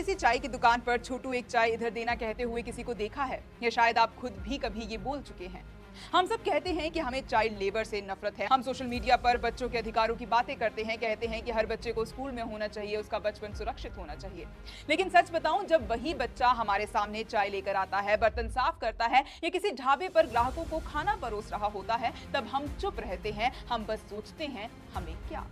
किसी चाय की दुकान पर छोटू एक चाय इधर देना कहते हुए किसी को देखा है? या शायद आप खुद भी कभी ये बोल चुके हैं। हम सब कहते हैं कि हमें चाइल्ड लेबर से नफरत है। हम सोशल मीडिया पर बच्चों के अधिकारों की बातें करते हैं, कहते हैं कि हर बच्चे को स्कूल में होना चाहिए, उसका बचपन सुरक्षित होना चाहिए। लेकिन सच बताऊं, जब वही बच्चा हमारे सामने चाय लेकर आता है, बर्तन साफ करता है या किसी ढाबे पर ग्राहकों को खाना परोस रहा होता है, तब हम चुप रहते हैं। हम बस सोचते हैं, हमें क्या।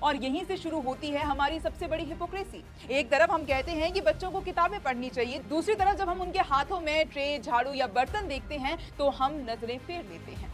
और यहीं से शुरू होती है हमारी सबसे बड़ी हिपोक्रेसी। एक तरफ हम कहते हैं कि बच्चों को किताबें पढ़नी चाहिए, दूसरी तरफ जब हम उनके हाथों में ट्रे, झाड़ू या बर्तन देखते हैं तो हम नजरें फेर लेते हैं।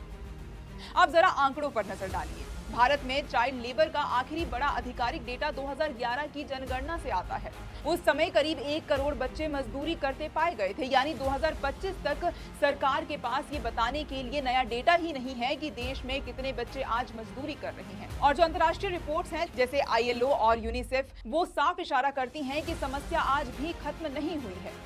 आप जरा आंकड़ों पर नजर डालिए। भारत में चाइल्ड लेबर का आखिरी बड़ा आधिकारिक डेटा 2011 की जनगणना से आता है। उस समय करीब 1 करोड़ बच्चे मजदूरी करते पाए गए थे। यानी 2025 तक सरकार के पास ये बताने के लिए नया डेटा ही नहीं है कि देश में कितने बच्चे आज मजदूरी कर रहे हैं। और जो अंतर्राष्ट्रीय रिपोर्ट्स हैं, जैसे ILO और यूनिसेफ, वो साफ इशारा करती हैं कि समस्या आज भी खत्म नहीं हुई है।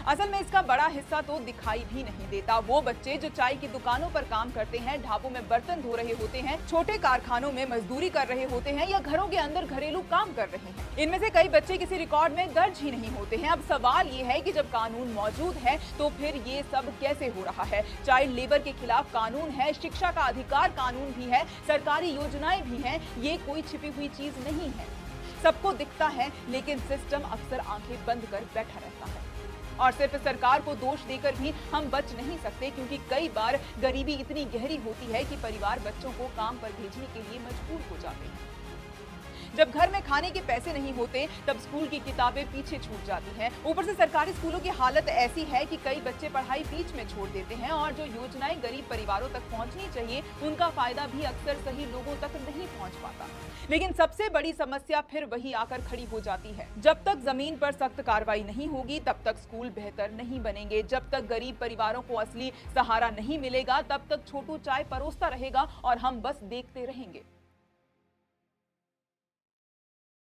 असल में इसका बड़ा हिस्सा तो दिखाई भी नहीं देता। वो बच्चे जो चाय की दुकानों पर काम करते हैं, ढाबों में बर्तन धो रहे होते हैं, छोटे कारखानों में मजदूरी कर रहे होते हैं या घरों के अंदर घरेलू काम कर रहे हैं, इनमें से कई बच्चे किसी रिकॉर्ड में दर्ज ही नहीं होते हैं। अब सवाल ये है कि जब कानून मौजूद है तो फिर ये सब कैसे हो रहा है? चाइल्ड लेबर के खिलाफ कानून है, शिक्षा का अधिकार कानून भी है, सरकारी योजनाएं भी हैं। ये कोई छिपी हुई चीज नहीं है, सबको दिखता है, लेकिन सिस्टम अक्सर आंखें बंद कर बैठा रहता है। और सिर्फ सरकार को दोष देकर भी हम बच नहीं सकते, क्योंकि कई बार गरीबी इतनी गहरी होती है कि परिवार बच्चों को काम पर भेजने के लिए मजबूर हो जाते हैं। जब घर में खाने के पैसे नहीं होते, तब स्कूल की किताबें पीछे छूट जाती हैं। ऊपर से सरकारी स्कूलों की हालत ऐसी है कि कई बच्चे पढ़ाई बीच में छोड़ देते हैं और जो योजनाएं गरीब परिवारों तक पहुंचनी चाहिए, उनका फायदा भी अक्सर सही लोगों तक नहीं पहुंच पाता। लेकिन सबसे बड़ी समस्या फिर वही आकर खड़ी हो जाती है। जब तक जमीन पर सख्त कार्रवाई नहीं होगी, तब तक स्कूल बेहतर नहीं बनेंगे। जब तक गरीब परिवारों को असली सहारा नहीं मिलेगा, तब तक छोटू चाय परोसता रहेगा और हम बस देखते रहेंगे।